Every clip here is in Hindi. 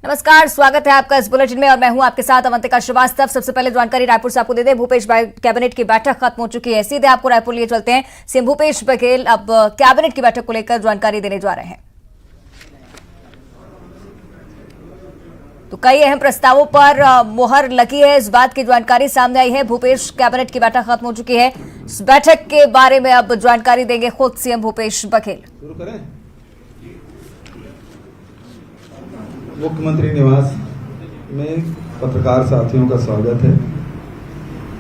नमस्कार, स्वागत है आपका इस बुलेटिन में और मैं हूं आपके साथ अवंतिका श्रीवास्तव। सबसे पहले जानकारी रायपुर से आपको दे दें, भूपेश कैबिनेट की बैठक खत्म हो चुकी है। सीधे आपको रायपुर लिए चलते हैं। सीएम भूपेश बघेल अब कैबिनेट की बैठक को लेकर जानकारी देने जा रहे हैं। तो कई अहम प्रस्तावों पर मुहर लगी है, इस बात की जानकारी सामने आई है। भूपेश कैबिनेट की बैठक खत्म हो चुकी है। इस बैठक के बारे में अब जानकारी देंगे खुद सीएम भूपेश बघेल। मुख्यमंत्री निवास में पत्रकार साथियों का स्वागत है।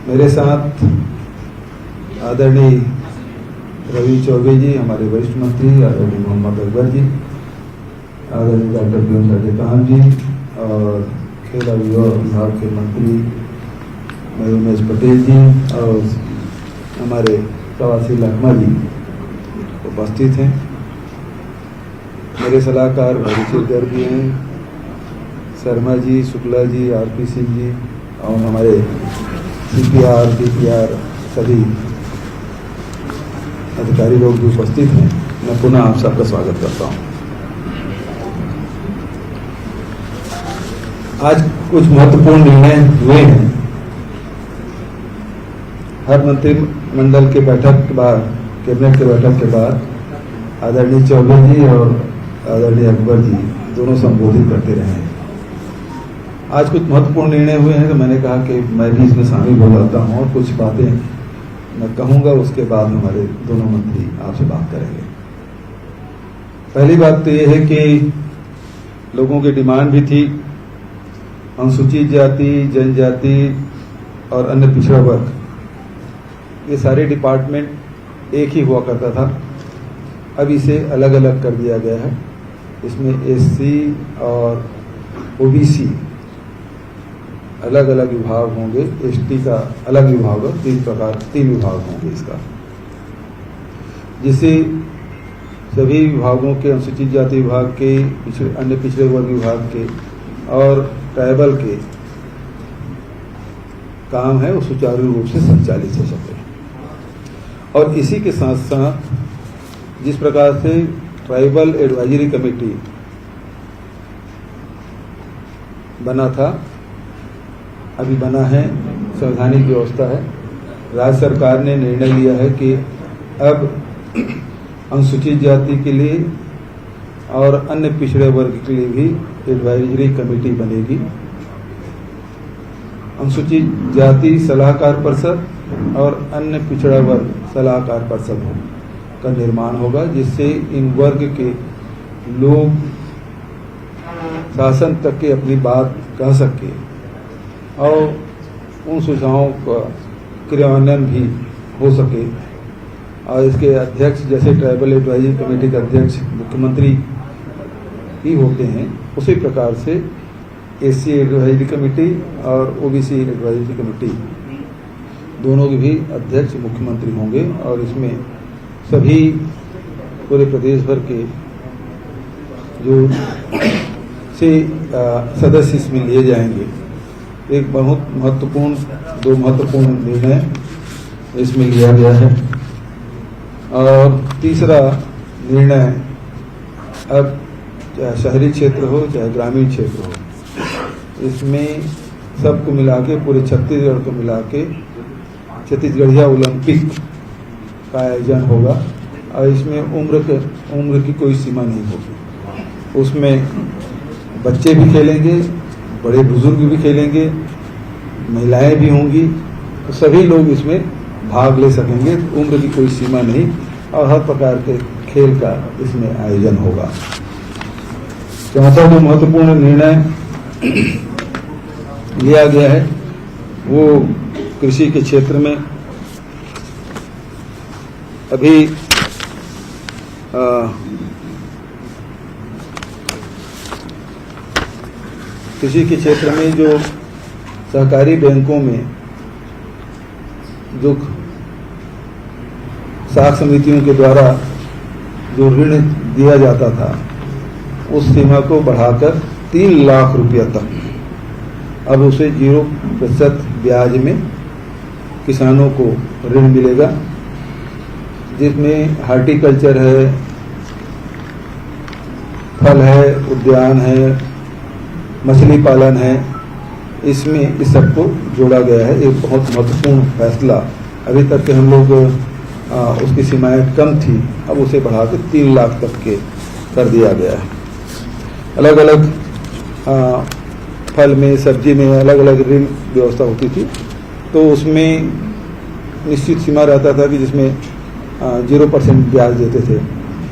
मेरे साथ आदरणीय रवि चौबे जी, हमारे वरिष्ठ मंत्री, आदरणीय मोहम्मद अकबर जी, आदरणीय डॉक्टर पीयूष कांत जी और खेल और युवा विभाग के मंत्री उमेश पटेल जी और हमारे प्रवासी लखमा जी उपस्थित हैं। मेरे सलाहकार भाई भी हैं, शर्मा जी, शुक्ला जी, आरपी सिंह जी और हमारे सीपीआर, डीपीआर सभी अधिकारी लोग भी उपस्थित हैं। मैं पुनः आप सबका स्वागत करता हूं। आज कुछ महत्वपूर्ण निर्णय हुए हैं। हर मंत्रिमंडल के बैठक के बाद, कैबिनेट के बैठक के बाद आदरणीय चौबे जी और आदरणीय अकबर जी दोनों संबोधित करते रहे हैं। आज कुछ महत्वपूर्ण निर्णय हुए हैं तो मैंने कहा कि मैं भी इसमें शामिल हो जाता हूं और कुछ बातें मैं कहूंगा, उसके बाद हमारे दोनों मंत्री आपसे बात करेंगे। पहली बात तो ये है कि लोगों की डिमांड भी थी, अनुसूचित जाति, जनजाति और अन्य पिछड़ा वर्ग, ये सारे डिपार्टमेंट एक ही हुआ करता था। अब इसे अलग अलग कर दिया गया है। इसमें एससी और ओबीसी अलग अलग विभाग होंगे, एसटी का अलग विभाग होगा, तीन विभाग होंगे इसका, जिससे सभी विभागों के, अनुसूचित जाति विभाग के, अन्य पिछड़े वर्ग विभाग के और ट्राइबल के काम है वो सुचारू रूप से संचालित हो सके। और इसी के साथ साथ जिस प्रकार से ट्राइबल एडवाइजरी कमेटी बना था, अभी बना है, संवैधानिक व्यवस्था है। राज्य सरकार ने निर्णय लिया है कि अब अनुसूचित जाति के लिए और अन्य पिछड़े वर्ग के लिए भी एडवाइजरी कमेटी बनेगी। अनुसूचित जाति सलाहकार परिषद और अन्य पिछड़ा वर्ग सलाहकार परिषद का निर्माण होगा, जिससे इन वर्ग के लोग शासन तक के अपनी बात कह सके और उन सुझावों का क्रियान्वयन भी हो सके। और इसके अध्यक्ष, जैसे ट्राइबल एडवाइजरी कमेटी के अध्यक्ष मुख्यमंत्री ही होते हैं, उसी प्रकार से एससी एडवाइजरी कमेटी और ओबीसी एडवाइजरी कमेटी दोनों के भी अध्यक्ष मुख्यमंत्री होंगे। और इसमें सभी पूरे प्रदेश भर के जो से सदस्य इसमें लिए जाएंगे। एक बहुत महत्वपूर्ण, दो महत्वपूर्ण निर्णय इसमें लिया गया है। और तीसरा निर्णय, अब चाहे शहरी क्षेत्र हो चाहे ग्रामीण क्षेत्र हो, इसमें सबको मिला के, पूरे छत्तीसगढ़ को मिला के छत्तीसगढ़िया ओलंपिक का आयोजन होगा। और इसमें उम्र की कोई सीमा नहीं होगी। उसमें बच्चे भी खेलेंगे, बड़े बुजुर्ग भी खेलेंगे, महिलाएं भी होंगी, तो सभी लोग इसमें भाग ले सकेंगे। उम्र की कोई सीमा नहीं और हर प्रकार के खेल का इसमें आयोजन होगा। चौथा जो महत्वपूर्ण निर्णय लिया गया है वो कृषि के क्षेत्र में अभी कृषि के क्षेत्र में जो सहकारी बैंकों में जो साख समितियों के द्वारा जो ऋण दिया जाता था, उस सीमा को बढ़ाकर 3 लाख रुपया तक, अब उसे 0% ब्याज में किसानों को ऋण मिलेगा, जिसमें हार्टिकल्चर है, फल है, उद्यान है, मछली पालन है, इसमें इस सबको जोड़ा गया है। एक बहुत महत्वपूर्ण फैसला। अभी तक के हम लोग उसकी सीमाएं कम थी, अब उसे बढ़ा के 3 लाख तक के कर दिया गया है। अलग अलग फल में, सब्जी में अलग अलग ऋण व्यवस्था होती थी, तो उसमें निश्चित सीमा रहता था कि जिसमें 0% ब्याज देते थे।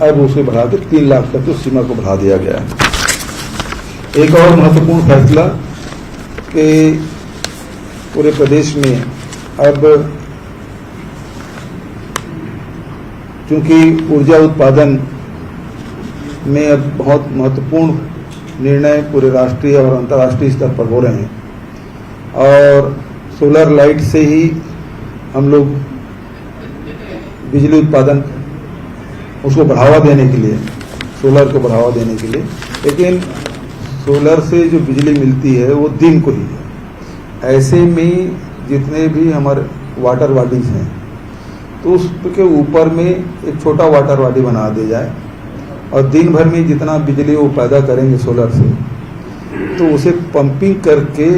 अब उसे बढ़ा के 3 लाख तक उस सीमा को बढ़ा दिया गया है। एक और महत्वपूर्ण फैसला कि पूरे प्रदेश में अब चूंकि ऊर्जा उत्पादन में अब बहुत महत्वपूर्ण निर्णय पूरे राष्ट्रीय और अंतर्राष्ट्रीय स्तर पर हो रहे हैं और सोलर लाइट से ही हम लोग बिजली उत्पादन उसको बढ़ावा देने के लिए, सोलर को बढ़ावा देने के लिए, लेकिन सोलर से जो बिजली मिलती है वो दिन को ही है। ऐसे में जितने भी हमारे वाटर बॉडीज हैं तो उसके ऊपर में एक छोटा वाटर बॉडी बना दिया जाए और दिन भर में जितना बिजली वो पैदा करेंगे सोलर से, तो उसे पंपिंग करके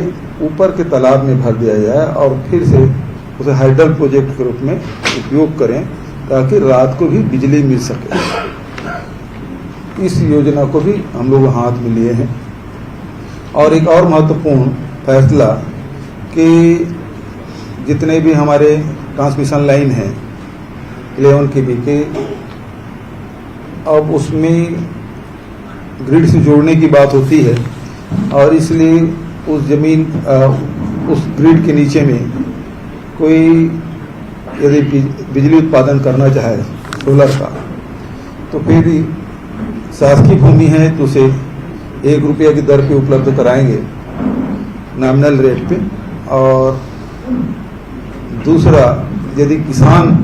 ऊपर के तालाब में भर दिया जाए और फिर से उसे हाइडल प्रोजेक्ट के रूप में उपयोग करें ताकि रात को भी बिजली मिल सके। इस योजना को भी हम लोग हाथ में लिए हैं। और एक और महत्वपूर्ण फैसला कि जितने भी हमारे ट्रांसमिशन लाइन हैं 11 kV के, अब उसमें ग्रिड से जोड़ने की बात होती है और इसलिए उस जमीन उस ग्रिड के नीचे में कोई यदि बिजली उत्पादन करना चाहे सोलर का, तो फिर शासकीय भूमि है तो उसे 1 रुपया की दर पे उपलब्ध कराएंगे नॉमिनल रेट पे। और दूसरा, यदि किसान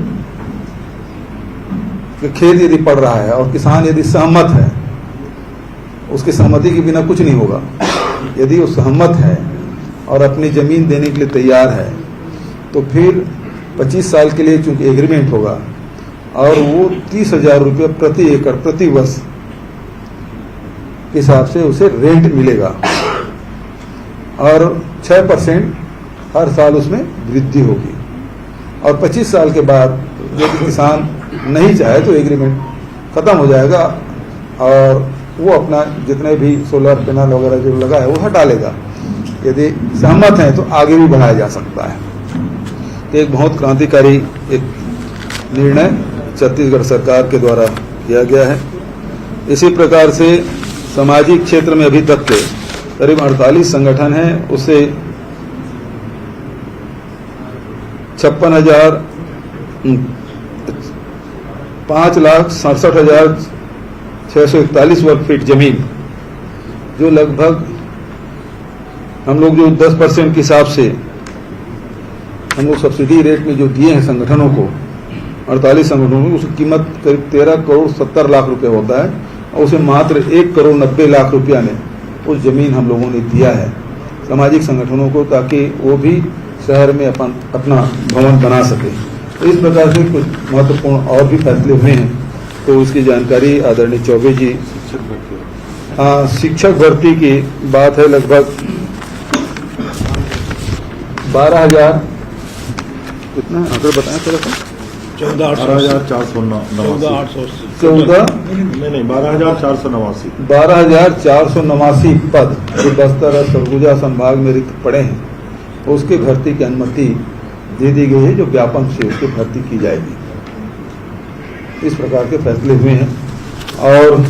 के खेत यदि पड़ रहा है और किसान यदि सहमत है, उसकी सहमति के बिना कुछ नहीं होगा, यदि वो सहमत है और अपनी जमीन देने के लिए तैयार है तो फिर 25 साल के लिए चूंकि एग्रीमेंट होगा और वो 30,000 रुपये प्रति एकड़ प्रति वर्ष के हिसाब से उसे रेंट मिलेगा और 6% हर साल उसमें वृद्धि होगी। और 25 साल के बाद यदि किसान नहीं चाहे तो एग्रीमेंट खत्म हो जाएगा और वो अपना जितने भी सोलर पैनल वगैरह जो लगा है वो हटा लेगा। यदि सहमत है तो आगे भी बढ़ाया जा सकता है। तो एक बहुत क्रांतिकारी एक निर्णय छत्तीसगढ़ सरकार के द्वारा किया गया है। इसी प्रकार से सामाजिक क्षेत्र में अभी तक के करीब 48 संगठन हैं, उससे 5,67,641 वर्ग फीट जमीन, जो लगभग हम लोग जो 10% के हिसाब से हम लोग सब्सिडी रेट में जो दिए हैं संगठनों को, 48 संगठनों को, उसकी कीमत करीब 13 करोड़ 70 लाख रुपए होता है और उसे मात्र 1 करोड़ 90 लाख रुपया ने उस जमीन हम लोगों ने दिया है सामाजिक संगठनों को, ताकि वो भी शहर में अपना भवन बना सके। तो इस प्रकार से कुछ महत्वपूर्ण और भी फैसले हुए हैं, तो उसकी जानकारी आदरणीय चौबे जी। शिक्षक भर्ती की बात है, लगभग 12,000 कितना आंकड़ा बताएं थोड़ा सा, 12,489 पद जो बस्तर और सरगुजा संभाग में रिक्त पड़े हैं, उसकी भर्ती की अनुमति दे दी गई है, जो व्यापक से उसकी भर्ती की जाएगी। इस प्रकार के फैसले हुए हैं। और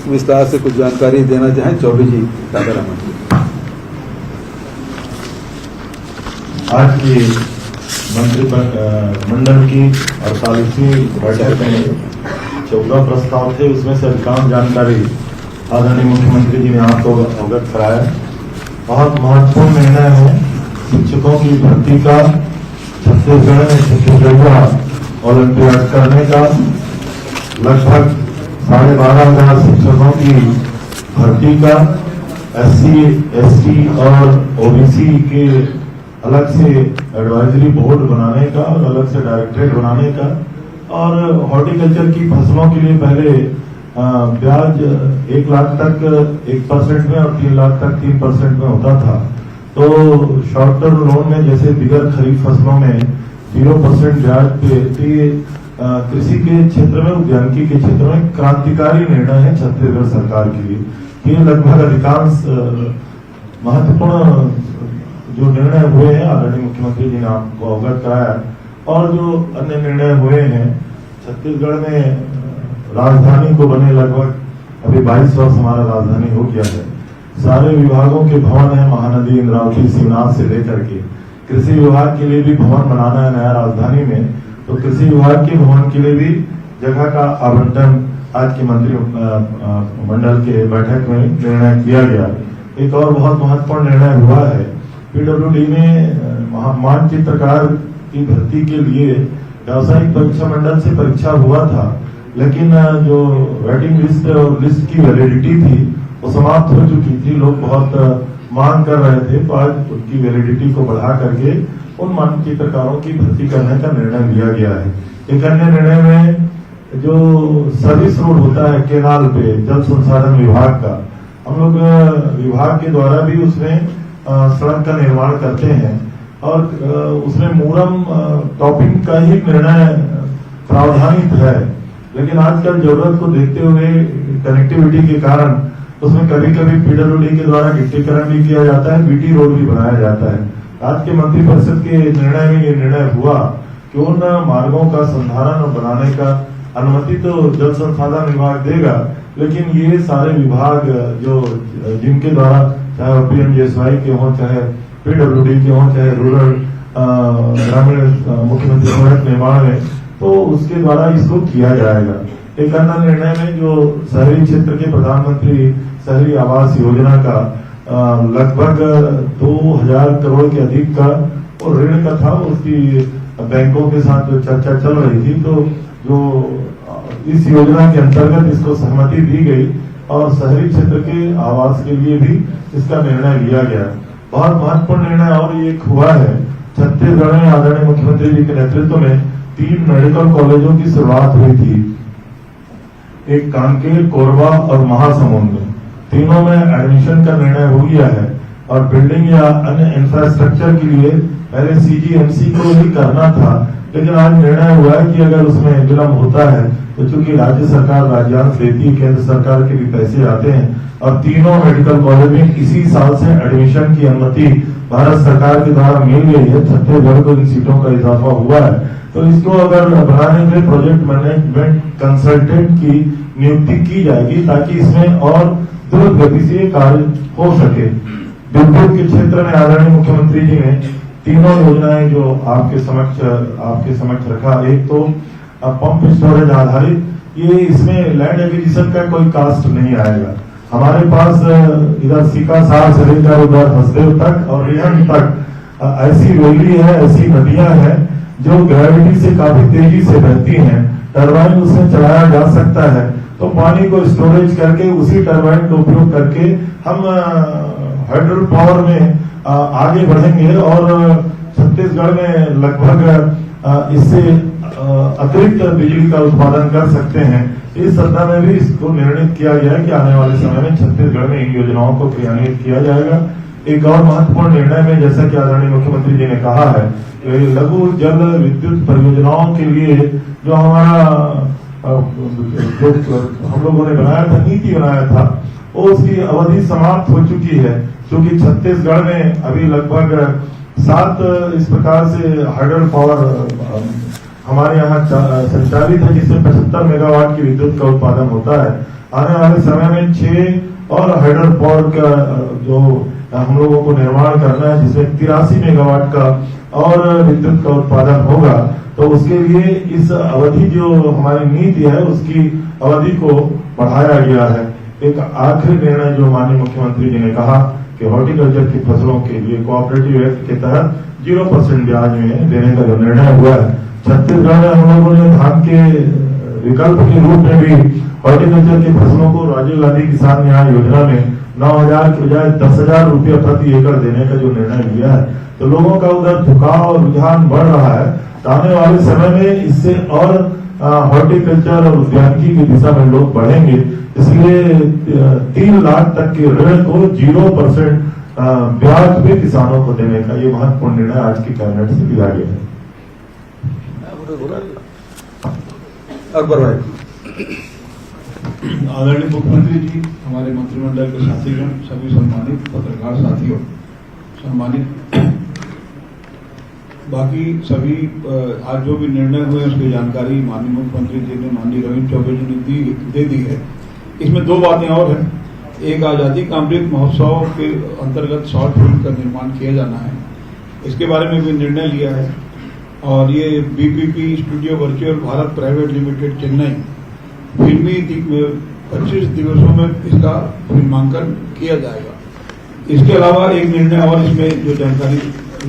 विस्तार से कुछ जानकारी देना चाहें चौबे जी राधारमण जी। आज की मंत्रिमंडल की 48वीं बैठक में 14 प्रस्ताव थे, उसमें से अधिकांश जानकारी आदरणीय मुख्यमंत्री जी ने आपको अवगत कराया। बहुत महत्वपूर्ण निर्णय है शिक्षकों की भर्ती का, छत्तीसगढ़ में छत्तीसगढ़िया ओलंपियाड करने का। लगभग 12,500 शिक्षकों की भर्ती का, SC, ST और OBC के अलग से एडवाइजरी बोर्ड बनाने का और अलग से डायरेक्टरेट बनाने का, और हॉर्टिकल्चर की फसलों के लिए पहले ब्याज 1 लाख तक 1% में और 3 लाख तक 3% में होता था। तो शॉर्ट टर्म लोन में जैसे दिगर खरीफ फसलों में 0% ब्याज पे कृषि के क्षेत्र में, उद्यानिकी के क्षेत्र में क्रांतिकारी निर्णय है छत्तीसगढ़ सरकार के लिए। ये लगभग अधिकांश महत्वपूर्ण जो निर्णय हुए हैं आदरणीय मुख्यमंत्री जी ने आपको अवगत कराया, और जो अन्य निर्णय हुए हैं छत्तीसगढ़ में राजधानी को बने लगभग अभी 22 वर्ष हमारा राजधानी हो गया है। सारे विभागों के भवन है, महानदी, इंद्रावती, शिवनाथ से लेकर के कृषि विभाग के लिए भी भवन बनाना है नया राजधानी में। तो कृषि विभाग के भवन के लिए भी जगह का आवंटन आज के मंत्रिमंडल के बैठक में निर्णय किया गया। एक और बहुत महत्वपूर्ण निर्णय हुआ है, पीडब्ल्यूडी में मानचित्रकार की भर्ती के लिए व्यावसायिक परीक्षा मंडल से परीक्षा हुआ था, लेकिन जो वेटिंग लिस्ट और लिस्ट की वैलिडिटी थी वो समाप्त हो चुकी थी। लोग बहुत मांग कर रहे थे, तो आज उनकी वैलिडिटी को बढ़ा करके उन मानचित्रकारों की भर्ती करने का निर्णय लिया गया है। एक अन्य निर्णय में जो सर्विस रोड होता है केनाल पे, जल संसाधन विभाग का, हम लोग विभाग के द्वारा भी उसमें सड़क का निर्माण करते हैं और उसमें मूरम टॉपिंग का ही निर्णय प्रावधानित है। लेकिन आजकल जरूरत को देखते हुए कनेक्टिविटी के कारण उसमें कभी कभी पीडब्ल्यूडी के द्वारा गिट्टीकरण भी किया जाता है, बीटी रोड भी बनाया जाता है। आज के मंत्रिपरिषद के निर्णय में ये निर्णय हुआ कि उन मार्गों का संधारण और बनाने का अनुमति तो जल संसाधन विभाग देगा, लेकिन ये सारे विभाग जो जिनके द्वारा चाहे पीएमजीएसवाई के हों, चाहे पीडब्ल्यूडी के हों, चाहे रूरल ग्रामीण मुख्यमंत्री सड़क निर्माण में, तो उसके द्वारा इसको किया जाएगा। एक अन्य निर्णय में जो शहरी क्षेत्र के प्रधानमंत्री शहरी आवास योजना का लगभग 2000 करोड़ के अधिक का और ऋण का था, उसकी बैंकों के साथ जो चर्चा चल रही थी, तो जो इस योजना के अंतर्गत इसको सहमति दी गई और शहरी क्षेत्र के आवास के लिए भी इसका निर्णय लिया गया। बहुत महत्वपूर्ण निर्णय और एक हुआ है, छत्तीसगढ़ में आदरणीय मुख्यमंत्री जी के नेतृत्व में 3 मेडिकल कॉलेजों की शुरुआत हुई थी, एक कांकेर, कोरबा और महासमुंद में। तीनों में एडमिशन का निर्णय हो गया है और बिल्डिंग या अन्य इंफ्रास्ट्रक्चर के लिए पहले सीजीएमसी को ही करना था, लेकिन आज निर्णय हुआ है कि अगर उसमें विलंब होता है तो चूंकि राज्य सरकार राज्यांश देती है, केंद्र सरकार के भी पैसे आते हैं और तीनों मेडिकल कॉलेज में इसी साल से एडमिशन की अनुमति भारत सरकार के द्वारा मिल गई है। छत्तीसगढ़ को इन सीटों का इजाफा हुआ है, तो इसको अगर बढ़ाने के लिए प्रोजेक्ट मैनेजमेंट कंसल्टेंट की नियुक्ति की जाएगी ताकि इसमें और द्रुत गति से कार्य हो सके। विद्युत के क्षेत्र में आदरणीय मुख्यमंत्री जी ने तीनों योजनाएं जो आपके समक्ष रखा, एक तो पंप स्टोरेज आधारित, ये इसमें लैंड एक्विजिशन का कोई कास्ट नहीं आएगा। हमारे पास इधर सीकासार से लेकर उधर हसदेव तक और रिहन तक ऐसी वैली है, ऐसी नदियां हैं जो ग्रेविटी से काफी तेजी से बहती हैं, टरबाइन उसमें चलाया जा सकता है, तो पानी को स्टोरेज करके उसी टरबाइन का उपयोग करके हम हाइड्रो पावर में आगे बढ़ेंगे और छत्तीसगढ़ में लगभग इससे अतिरिक्त बिजली का उत्पादन कर सकते हैं। इस सप्ताह में भी इसको निर्णित किया गया है कि आने वाले समय में छत्तीसगढ़ में इन योजनाओं को क्रियान्वित किया जाएगा। एक और महत्वपूर्ण निर्णय में जैसा कि आदरणीय मुख्यमंत्री जी ने कहा है, लघु जल विद्युत परियोजनाओं के लिए जो हमारा जो हम लोगों ने बनाया था, नीति बनाया था, वो उसकी अवधि समाप्त हो चुकी है, क्योंकि छत्तीसगढ़ में अभी लगभग 7 इस प्रकार से हाइड्रो पावर हमारे यहाँ संचालित है, जिससे 75 मेगावाट की विद्युत का उत्पादन होता है। आने वाले समय में 6 और हाइड्रो पावर का जो हम लोगों को निर्माण करना है, जिसमें 83 मेगावाट का और विद्युत का उत्पादन होगा, तो उसके लिए इस अवधि जो हमारी नीति है उसकी अवधि को बढ़ाया गया है। एक आखिरी निर्णय जो माननीय मुख्यमंत्री जी ने कहा कि हॉर्टिकल्चर की फसलों के लिए कोऑपरेटिव एक्ट के तहत 0% ब्याज में देने का जो निर्णय हुआ है, छत्तीसगढ़ में हम लोगों ने धान के विकल्प के रूप में भी हॉर्टिकल्चर की फसलों को राजीव गांधी किसान न्याय योजना में 9,000 के बजाय 10,000 रुपये प्रति एकड़ देने का जो निर्णय लिया है, तो लोगों का उधर झुकाव और रुझान बढ़ रहा है। तो आने वाले समय में इससे और हॉर्टिकल्चर और उद्यानिकी की दिशा में लोग बढ़ेंगे, इसलिए 3 लाख तक के ऋण को 0% ब्याज पे किसानों को देने का ये महत्वपूर्ण निर्णय आज की कैबिनेट से लिया गया है। अकबर भाई। आदरणीय मुख्यमंत्री जी, हमारे मंत्रिमंडल के साथीगण, सभी सम्मानित पत्रकार साथियों, सम्मानित बाकी सभी, आज जो भी निर्णय हुए उसकी जानकारी माननीय मुख्यमंत्री जी ने, माननीय रविंद्र चौबे जी ने दे दी है। इसमें 2 बातें और हैं। एक, आजादी का अमृत महोत्सव के अंतर्गत शॉर्ट फिल्म का निर्माण किया जाना है, इसके बारे में भी निर्णय लिया है। और ये BPP studio virtual Bharat private limited Chennai फिल्मी 25 दिवसों में इसका फिल्मांकन किया जाएगा। इसके अलावा एक निर्णय और इसमें जो जानकारी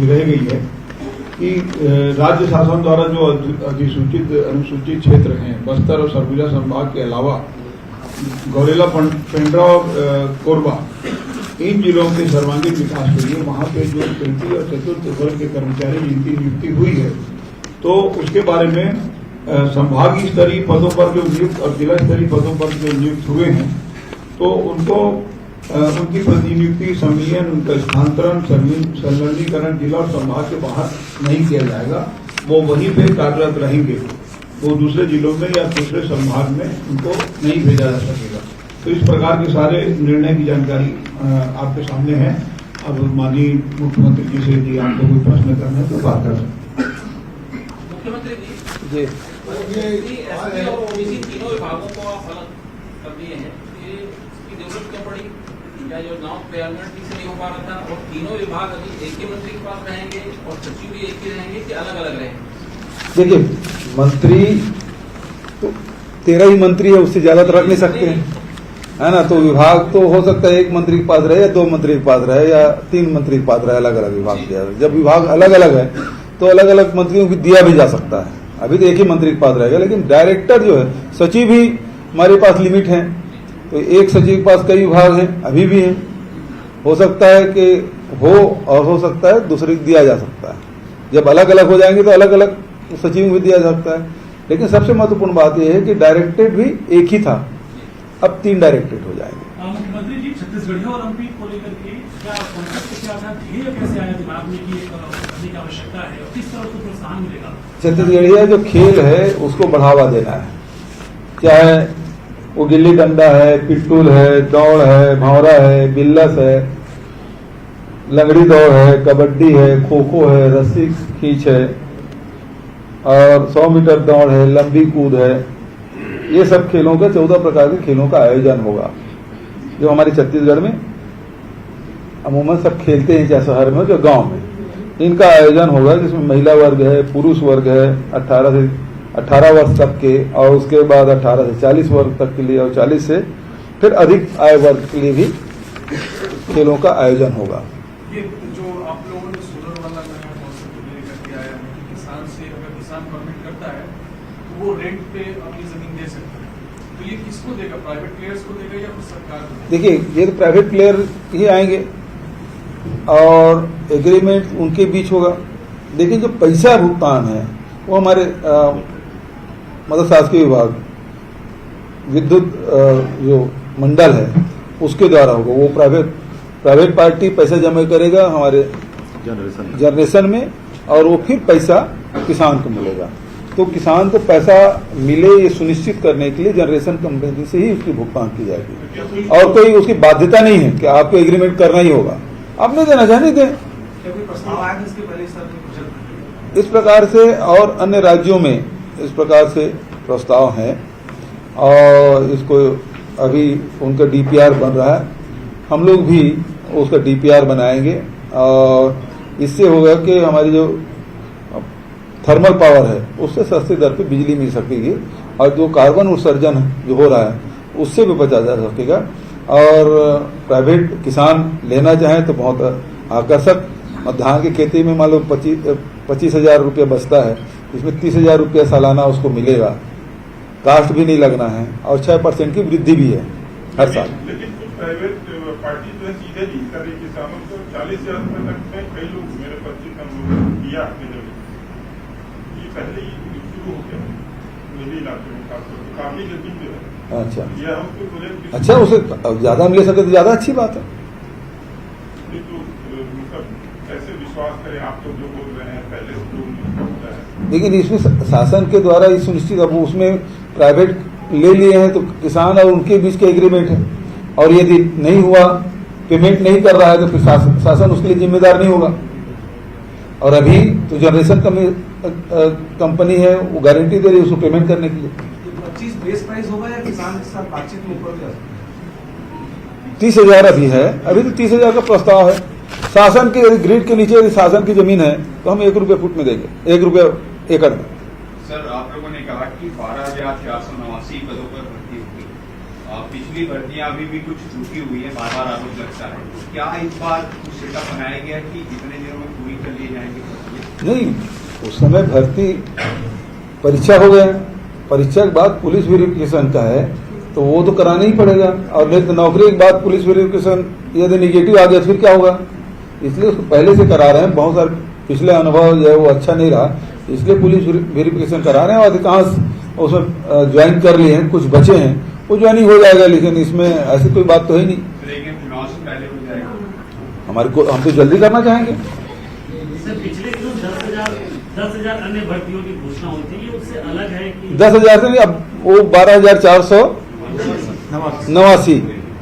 रह गई है कि राज्य शासन द्वारा जो अधिसूचित अनुसूचित क्षेत्र हैं, बस्तर और सरगुजा संभाग के अलावा गौरेला, पेंड्रा और कोरबा, इन जिलों के सर्वांगीण विकास के लिए वहां पे जो तृतीय और चतुर्थ वर्ग के कर्मचारी जिनकी नियुक्ति हुई है, तो उसके बारे में संभागीय स्तरीय पदों पर जो नियुक्त और जिला स्तरीय पदों पर जो नियुक्त हुए हैं, तो उनको उनकी प्रतिनियुक्ति, संविलियन, उनका स्थानांतरण, संलग्नीकरण जिला और संभाग के बाहर नहीं किया जाएगा। वो वहीं पे कार्यरत रहेंगे, वो दूसरे जिलों में या दूसरे संभाग में उनको नहीं भेजा जा सकेगा। तो इस प्रकार के सारे निर्णय की जानकारी आपके सामने है। अब माननीय मुख्यमंत्री जी से यदि आपको कोई प्रश्न करना है तो बात कर सकते हैं। मुख्यमंत्री जी, जी, और ओबीसी तीनों विभागों को आप अलग कर दिए हैं, इसकी जरूरत क्यों पड़ी? क्या योजनाओं का क्रियान्वयन ठीक से नहीं हो पा रहा था? और तीनों विभाग अभी एक ही मंत्री के पास रहेंगे और सचिव भी एक ही रहेंगे कि अलग अलग रहेंगे? देखिए, मंत्री तो 13 ही मंत्री है, उससे ज्यादा तो रख नहीं सकते हैं, है ना। तो विभाग तो हो सकता है 1 मंत्री के पास रहे या 2 मंत्री के पास रहे या 3 मंत्री के पास रहे, अलग अलग विभाग दिया। जब विभाग अलग अलग है तो अलग अलग मंत्रियों को दिया भी जा सकता है। अभी तो एक ही मंत्री के पास रहेगा, लेकिन डायरेक्टर जो है, सचिव भी हमारे पास लिमिट है, तो एक सचिव के पास कई विभाग हैं, अभी भी हैं। हो सकता है कि हो और हो सकता है दूसरे को दिया जा सकता है। जब अलग अलग हो जाएंगे तो अलग अलग सचिव भी दिया जा सकता है। लेकिन सबसे महत्वपूर्ण बात यह है कि डायरेक्टेड भी एक ही था, अब 3 डायरेक्टेड हो जाएंगे। मुख्यमंत्री जी, छत्तीसगढ़ियों और एमपी को लेकर के क्या कॉन्सेप्ट क्या था, ध्येय कैसे आया दिमाग में कि करने की आवश्यकता है और किस तरह को प्रोत्साहन मिलेगा? छत्तीसगढ़िया जो खेल है उसको बढ़ावा देना है, चाहे वो गिल्ली डंडा है, पिट्टूल है, दौड़ है, भंवरा है, बिल्लस है, लंगड़ी दौड़ है, कबड्डी है, खो खो है, रस्सी खींच है और 100 मीटर दौड़ है, लंबी कूद है। ये सब खेलों का 14 प्रकार के खेलों का आयोजन होगा, जो हमारे छत्तीसगढ़ में अमूमन सब खेलते हैं, चाहे शहर में चाहे गांव में। इनका आयोजन होगा जिसमें महिला वर्ग है, पुरुष वर्ग है, 18 वर्ष तक के, और उसके बाद 18 से 40 वर्ष तक के लिए, और 40 से फिर अधिक आय वर्ग के लिए भी खेलों का आयोजन होगा। ये जो आप लोगों ने सोलर वाला नया कॉन्सेप्ट लेकर के आया है कि किसान से अगर किसान परमिट करता है तो वो रेंट पे अपनी जमीन दे सकता है, तो ये किसको देगा? प्राइवेट प्लेयर्स को देगा या फिर सरकार को? देखिए, ये तो प्राइवेट प्लेयर ही आएंगे और एग्रीमेंट उनके बीच होगा। लेकिन जो पैसा भुगतान है वो हमारे मतलब शासकीय विभाग, विद्युत जो मंडल है उसके द्वारा होगा। वो प्राइवेट पार्टी पैसा जमा करेगा हमारे जनरेशन में, और वो फिर पैसा किसान को मिलेगा। तो किसान को पैसा मिले ये सुनिश्चित करने के लिए जनरेशन कंपनी से ही उसकी भुगतान की जाएगी, और कोई उसकी बाध्यता नहीं है कि आपको एग्रीमेंट करना ही होगा। आप नहीं देना चाहे नहीं दें। इस प्रकार से और अन्य राज्यों में इस प्रकार से प्रस्ताव हैं, और इसको अभी उनका डीपीआर बन रहा है। हम लोग भी उसका डीपीआर बनाएंगे, और इससे होगा कि हमारी जो थर्मल पावर है उससे सस्ती दर पे बिजली मिल सकेगी, और जो कार्बन उत्सर्जन जो हो रहा है उससे भी बचा जा सकेगा। और प्राइवेट किसान लेना चाहें तो बहुत आकर्षक, और धान की खेती में मान लो 25,000 रुपया बचता है, इसमें 30,000 रुपया सालाना उसको मिलेगा, कास्ट भी नहीं लगना है, और 6% की वृद्धि भी है हर साल। लेकिन कुछ प्राइवेट पार्टी जो है सीधे लीज कर रही किसानों को 40,000 रुपए तक में, कई लोग मेरे 25 दिया आपने जब ये पहले ही शुरू हो गया। मेरे इलाके में खासतौर पर काफी जमीन जो है अच्छा यह हमको बोले अच्छा, उसे ज्यादा मिल सके तो ज्यादा अच्छी बात है। तो मतलब ऐसे विश्वास करें आप तो जो बोल रहे हैं पहले से जो होता है। लेकिन इसमें शासन के द्वारा ये सुनिश्चित, अब उसमें प्राइवेट ले लिए हैं तो किसान और उनके बीच के एग्रीमेंट है, और यदि नहीं हुआ, पेमेंट नहीं कर रहा है, तो फिर शासन उसके लिए जिम्मेदार नहीं होगा। और अभी तो जनरेशन कंपनी है, वो गारंटी दे रही है उसको पेमेंट करने के लिए। 25 बेस प्राइस होगा या किसान के साथ बातचीत में ऊपर जा सकते 30,000 अभी है, अभी तो 30,000 का प्रस्ताव है। शासन के ग्रिड के नीचे यदि शासन की जमीन है तो हम 1 रुपये फुट में देंगे, 1 रुपये एकड़ में। सर, आप लोगों ने कहा कि 12,489 पदों पर भर्ती होगी। पिछली भर्तियां अभी भी कुछ रुकी हुई है, बार-बार आरोप लगता है। क्या इस बार कुछ सेटअप बनाया गया कि इतने दिनों में पूरी कर लिए जाएंगे? नहीं, उस समय भर्ती परीक्षा हो गया, परीक्षा के बाद पुलिस वेरिफिकेशन का है तो वो तो कराना ही पड़ेगा, और नहीं तो नौकरी के बाद पुलिस वेरिफिकेशन यदि निगेटिव आ गया फिर क्या होगा। इसलिए उसको पहले से करा रहे हैं। बहुत सारे पिछले अनुभव जो है वो अच्छा नहीं रहा, इसलिए पुलिस वेरिफिकेशन करा रहे हैं। और अधिकांश उसमें ज्वाइन कर लिए हैं, कुछ बचे हैं, वो ज्वाइनिंग हो जाएगा। लेकिन इसमें ऐसी कोई बात तो है नहीं। लेकिन चुनाव से पहले हो जाएगा। हमारे को, हम तो जल्दी करना चाहेंगे। सर, पिछले दिनों 10,000 अन्य भर्तियों की घोषणा हुई थी, ये उससे अलग है कि 10,000 से नहीं, अब वो 12,489,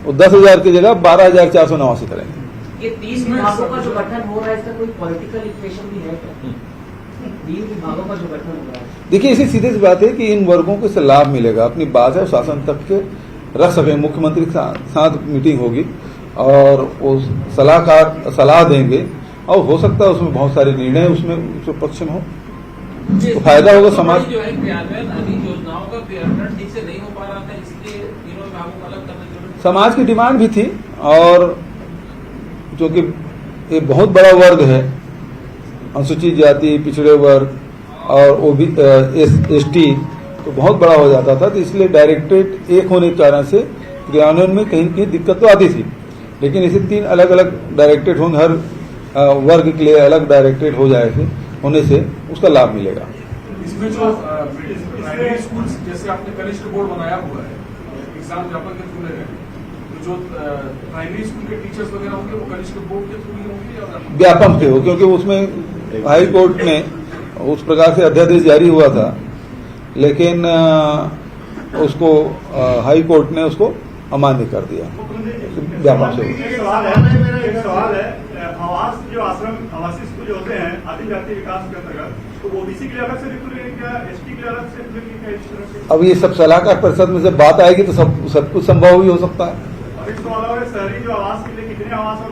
वो 10,000 की जगह 12,489 करेंगे। ये 30 विभागों का जो गठन हो रहा है, इसका कोई पॉलिटिकल इक्वेशन भी है क्या? 3 विभागों का जो गठन हो रहा है, देखिए, इसी सीधी सी बात है कि इन वर्गों को इससे लाभ मिलेगा। अपनी बात है शासन तक के रख सके, मुख्यमंत्री के साथ मीटिंग होगी और वो सलाह देंगे, और हो सकता है उसमें बहुत सारे निर्णय उसमें पक्ष में हो, तो फायदा होगा समाज। जो है क्रियान्वयन, अभी योजनाओं का क्रियान्वयन ठीक से नहीं हो पा रहा था, इसलिए तीनों विभागों को अलग करने की जरूरत। समाज की डिमांड भी थी, और क्योंकि ये बहुत बड़ा वर्ग है, अनुसूचित जाति, पिछड़े वर्ग और ST, तो बहुत बड़ा हो जाता था। तो इसलिए डायरेक्टरेट एक होने के कारण से क्रियान्वयन में कहीं कहीं दिक्कत तो आती थी। लेकिन इसे 3 अलग अलग डायरेक्टरेट होंगे, हर वर्ग के लिए अलग डायरेक्टरेट हो जाएगा, होने से उसका लाभ मिलेगा। इसमें जो प्राइमरी स्कूल जैसे आपने कनिष्ठ बोर्ड बनाया हुआ है, एग्जाम व्यापक के थ्रू है, तो जो प्राइमरी स्कूल के टीचर्स वगैरह होंगे वो कनिष्ठ बोर्ड के थ्रू ही होंगे या व्यापक थे हो, क्योंकि उसमें हाई कोर्ट में उस प्रकार से अध्यादेश जारी हुआ था, लेकिन उसको हाई कोर्ट ने उसको अमान्य कर दिया। व्यापक से एक सवाल है, आवास जो आश्रम आवासीय स्कूल जो होते हैं आदिम जाति विकास के अंतर्गत, तो ओबीसी के लिए अलग से रिक्रूट क्या, ST के लिए अलग से रिक्रूट क्या, इस तरह से? अब ये सब सलाहकार परिषद में से बात आएगी तो सब कुछ संभव भी हो सकता है। और इसके अलावा शहरी जो आवास के लिए कितने आवास और